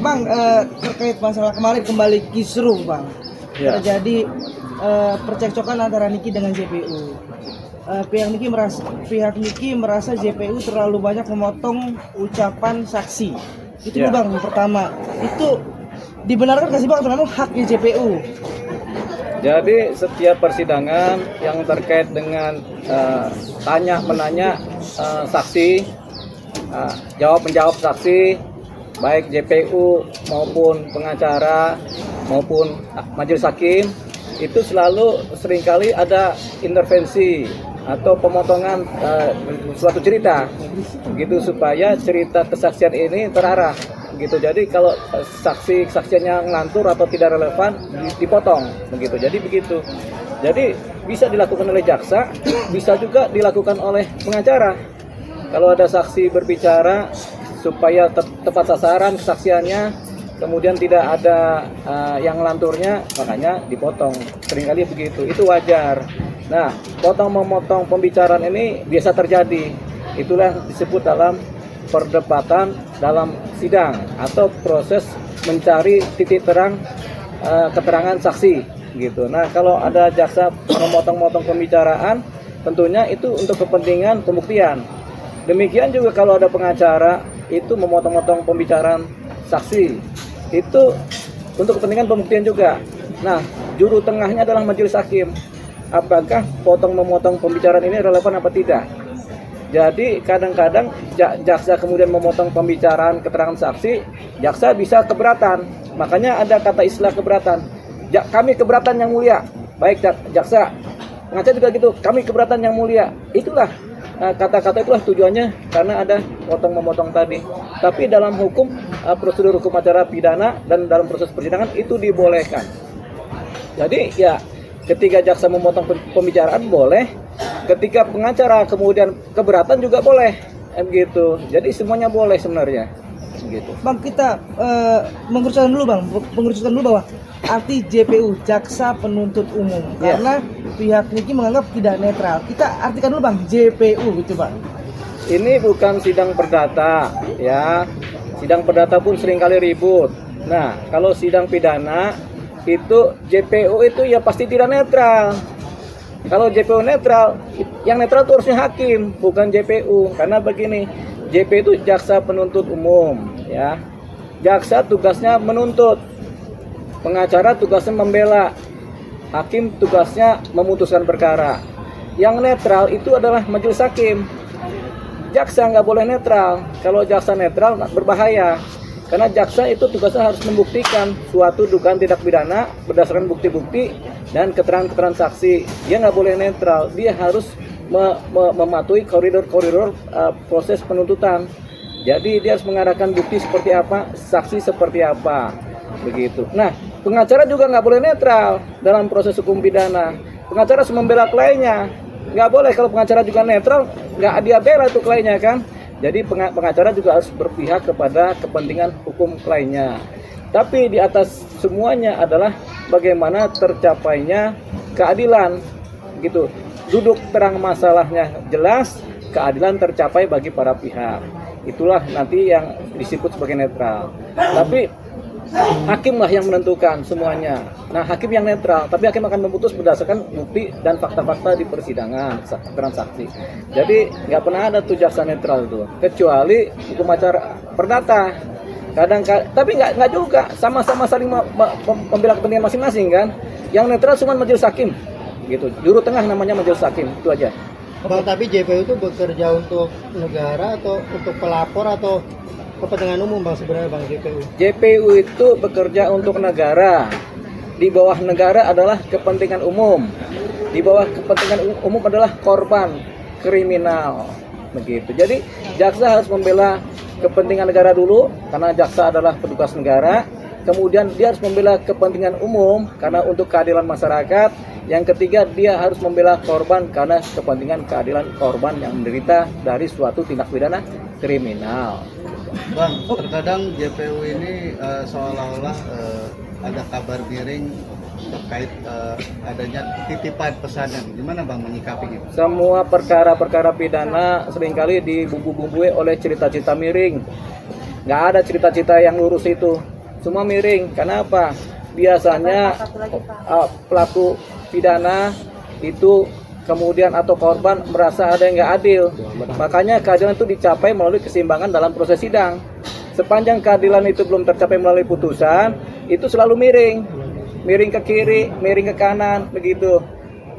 Bang, terkait masalah kemarin kembali kisruh Bang, Ya. terjadi percekcokan antara Niki dengan JPU. Pihak Niki merasa JPU terlalu banyak memotong ucapan saksi. Itu Ya. dulu Bang, pertama. Itu dibenarkan nggak sih Bang atau memang haknya JPU? Jadi setiap persidangan yang terkait dengan tanya menanya saksi, jawab menjawab saksi, baik JPU maupun pengacara maupun majelis hakim, itu selalu seringkali ada intervensi atau pemotongan suatu cerita, gitu supaya cerita kesaksian ini terarah. Gitu. Jadi kalau saksinya ngelantur atau tidak relevan dipotong begitu. Jadi begitu. Jadi bisa dilakukan oleh jaksa, bisa juga dilakukan oleh pengacara. Kalau ada saksi berbicara supaya tepat sasaran kesaksiannya, kemudian tidak ada yang ngelanturnya, makanya dipotong. Seringkali begitu. Itu wajar. Nah, memotong pembicaraan ini biasa terjadi. Itulah disebut dalam perdebatan dalam sidang atau proses mencari titik terang keterangan saksi gitu. Nah, kalau ada jaksa memotong-motong pembicaraan, tentunya itu untuk kepentingan pembuktian. Demikian juga kalau ada pengacara itu memotong-motong pembicaraan saksi, itu untuk kepentingan pembuktian juga. Nah, juru tengahnya adalah majelis hakim. Apakah memotong pembicaraan ini relevan apa tidak? Jadi kadang-kadang jaksa kemudian memotong pembicaraan keterangan saksi, jaksa bisa keberatan. Makanya ada kata istilah keberatan. Kami keberatan yang mulia. Baik jaksa. Pengacara juga gitu, kami keberatan yang mulia. Itulah kata-kata itulah tujuannya karena ada memotong tadi. Tapi dalam hukum prosedur hukum acara pidana dan dalam proses persidangan itu dibolehkan. Jadi ya ketika jaksa memotong pembicaraan boleh, ketika pengacara kemudian keberatan juga boleh, begitu. Jadi semuanya boleh sebenarnya, gitu. Bang, kita mengerucutkan dulu bahwa arti JPU, jaksa penuntut umum, karena pihak Niki menganggap tidak netral. Kita artikan dulu Bang, JPU gitu Bang. Ini bukan sidang perdata, ya. Sidang perdata pun seringkali ribut. Nah, kalau sidang pidana itu JPU itu ya pasti tidak netral. Kalau JPU netral, yang netral itu harusnya hakim, bukan JPU. Karena begini, JPU itu jaksa penuntut umum, ya. Jaksa tugasnya menuntut, pengacara tugasnya membela, hakim tugasnya memutuskan perkara. Yang netral itu adalah majelis hakim. Jaksa nggak boleh netral. Kalau jaksa netral berbahaya. Karena jaksa itu tugasnya harus membuktikan suatu dugaan tindak pidana berdasarkan bukti-bukti dan keterangan-keterangan saksi. Dia nggak boleh netral, dia harus mematuhi koridor-koridor proses penuntutan. Jadi dia harus mengarahkan bukti seperti apa, saksi seperti apa, begitu. Nah, pengacara juga nggak boleh netral dalam proses hukum pidana. Pengacara harus membela kliennya. Nggak boleh kalau pengacara juga netral, nggak dia bela itu kliennya kan. Jadi pengacara juga harus berpihak kepada kepentingan hukum kliennya. Tapi di atas semuanya adalah bagaimana tercapainya keadilan, gitu. Duduk terang masalahnya jelas, keadilan tercapai bagi para pihak. Itulah nanti yang disebut sebagai netral. Tapi hakimlah yang menentukan semuanya. Nah, hakim yang netral, tapi hakim akan memutus berdasarkan bukti dan fakta-fakta di persidangan, transaksi. Jadi nggak pernah ada tuh jaksa netral itu, kecuali hukum acara perdata. Tapi nggak juga, sama-sama saling membela kepentingan masing-masing kan. Yang netral cuma majelis hakim, gitu. Juru tengah namanya majelis hakim, itu aja. Bang, tapi JPU itu bekerja untuk negara atau untuk pelapor atau kepentingan umum Bang sebenarnya Bang JPU? JPU itu bekerja untuk negara. Di bawah negara adalah kepentingan umum. Di bawah kepentingan umum adalah korban kriminal. Begitu. Jadi jaksa harus membela kepentingan negara dulu karena jaksa adalah petugas negara. Kemudian dia harus membela kepentingan umum karena untuk keadilan masyarakat. Yang ketiga, dia harus membela korban karena kepentingan keadilan korban yang menderita dari suatu tindak pidana kriminal. Bang, terkadang JPU ini seolah-olah ada kabar miring terkait adanya titipan pesanan. Gimana Bang menyikapi itu? Semua perkara-perkara pidana seringkali dibumbu-bumbui oleh cerita-cerita miring. nggak ada cerita-cerita yang lurus itu, semua miring. Karena apa? Biasanya pelaku pidana itu kemudian atau korban merasa ada yang nggak adil, makanya keadilan itu dicapai melalui keseimbangan dalam proses sidang. Sepanjang keadilan itu belum tercapai melalui putusan, itu selalu miring ke kiri, miring ke kanan, begitu.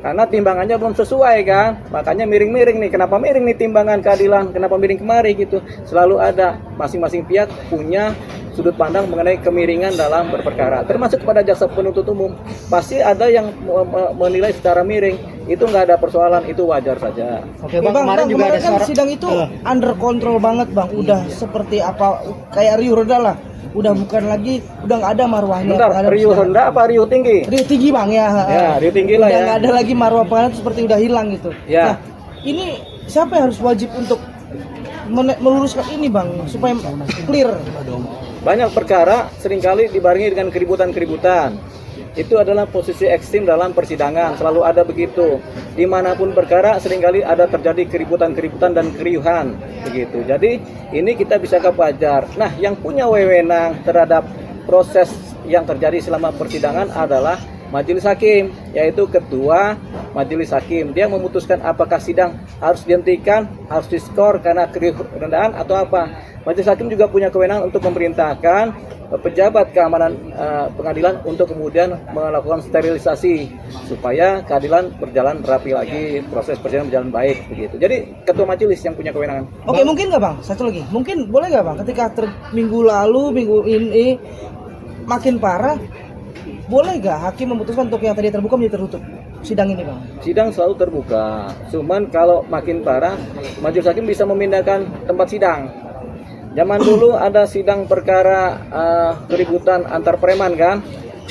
Karena timbangannya belum sesuai kan, makanya miring-miring nih. Kenapa miring nih timbangan keadilan? Kenapa miring kemari gitu? Selalu ada, masing-masing pihak punya sudut pandang mengenai kemiringan dalam berperkara. Termasuk kepada jaksa penuntut umum, pasti ada yang menilai secara miring. Itu nggak ada persoalan, itu wajar saja. Oke bang, kemarin juga ada kan suara sidang itu under control banget bang, udah seperti apa, kayak riuh rendah lah, udah bukan lagi, udah nggak ada marwahnya. Bentar, riuh rendah apa riuh tinggi? Riuh tinggi bang ya. Ya, riuh tinggi lah udah ya. nggak ada lagi marwah pengadilan itu seperti udah hilang gitu. Ya. Nah, ini siapa yang harus wajib untuk meluruskan ini bang, supaya clear? Banyak perkara seringkali dibarengi dengan keributan-keributan. Itu adalah posisi ekstrim dalam persidangan, selalu ada begitu. Dimanapun perkara seringkali ada terjadi keributan-keributan dan keriuhan, begitu. Jadi ini kita bisa wajar. Nah, yang punya wewenang terhadap proses yang terjadi selama persidangan adalah majelis hakim, yaitu ketua majelis hakim. Dia memutuskan apakah sidang harus dihentikan, harus diskor karena keriuhan atau apa. Majelis hakim juga punya kewenangan untuk memerintahkan pejabat keamanan pengadilan untuk kemudian melakukan sterilisasi supaya keadilan berjalan rapi lagi, proses persidangan berjalan baik, begitu. Jadi ketua majelis yang punya kewenangan. Oke, mungkin nggak bang, satu lagi, mungkin boleh nggak bang, ketika minggu lalu, minggu ini makin parah, boleh nggak hakim memutuskan untuk yang tadi terbuka menjadi tertutup sidang ini bang? Sidang selalu terbuka, cuman kalau makin parah, majelis hakim bisa memindahkan tempat sidang. Zaman dulu ada sidang perkara keributan antar preman kan,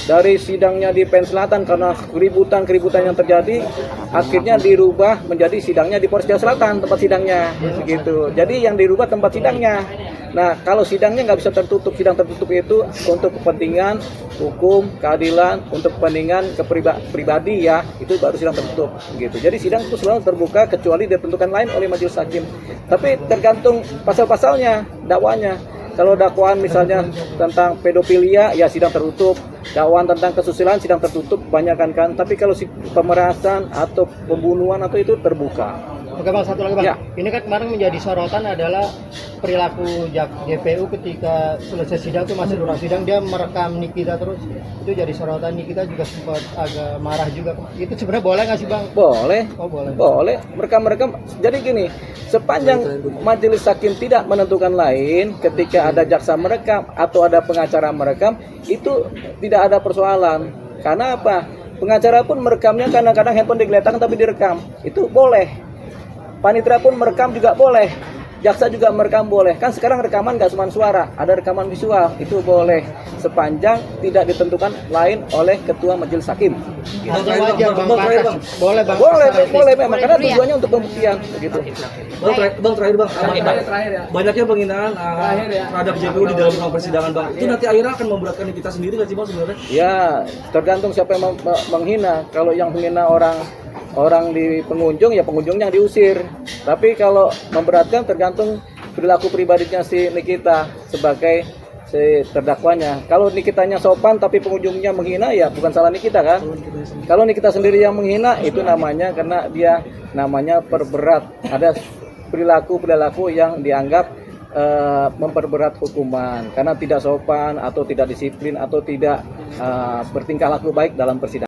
dari sidangnya di PN Selatan karena keributan yang terjadi, akhirnya dirubah menjadi sidangnya di Polres Jawa Selatan tempat sidangnya, begitu. Jadi yang dirubah tempat sidangnya. Nah, kalau sidangnya nggak bisa tertutup, sidang tertutup itu untuk kepentingan hukum, keadilan, untuk kepentingan pribadi ya, itu baru sidang tertutup, gitu. Jadi sidang itu selalu terbuka kecuali ditentukan lain oleh majelis hakim. Tapi tergantung pasal-pasalnya, dakwanya. Kalau dakwaan misalnya tentang pedofilia, ya sidang tertutup. Dakwaan tentang kesusilaan sidang tertutup, banyakkan kan. Tapi kalau pemerasan atau pembunuhan atau itu terbuka. Oke bang, satu lagi bang. Ya. Ini kan kemarin menjadi sorotan adalah perilaku JPU ketika selesai sidang tuh masih durasi sidang dia merekam Nikita terus, itu jadi sorotan. Nikita juga sempat agak marah juga. Itu sebenarnya boleh nggak sih bang? Boleh. Oh boleh. Boleh. Merekam. Jadi gini, sepanjang majelis hakim tidak menentukan lain, ketika ada jaksa merekam atau ada pengacara merekam, itu tidak ada persoalan. Karena apa? Pengacara pun merekamnya kadang-kadang handphone digeletakkan tapi direkam. Itu boleh. Panitera pun merekam juga boleh, jaksa juga merekam boleh. Kan sekarang rekaman nggak cuma suara, ada rekaman visual, itu boleh. Sepanjang tidak ditentukan lain oleh ketua majelis hakim. Artinya wajar bang, boleh bang. Boleh memang, karena tujuannya untuk pembuktian, begitu. Bang terakhir bang, banyaknya penghinaan terhadap JPU di dalam ruang persidangan bang. Itu nanti akhirnya akan memberatkan kita sendiri nggak sih bang sebenarnya? Ya, tergantung siapa yang menghina. Kalau yang menghina orang di pengunjung, ya pengunjungnya yang diusir. Tapi kalau memberatkan tergantung perilaku pribadinya si Nikita sebagai si terdakwanya. Kalau Nikitanya sopan tapi pengunjungnya menghina, ya bukan salah Nikita kan. Kalau Nikita sendiri yang menghina, itu namanya karena dia namanya perberat. Ada perilaku yang dianggap memperberat hukuman karena tidak sopan atau tidak disiplin atau tidak bertingkah laku baik dalam persidangan.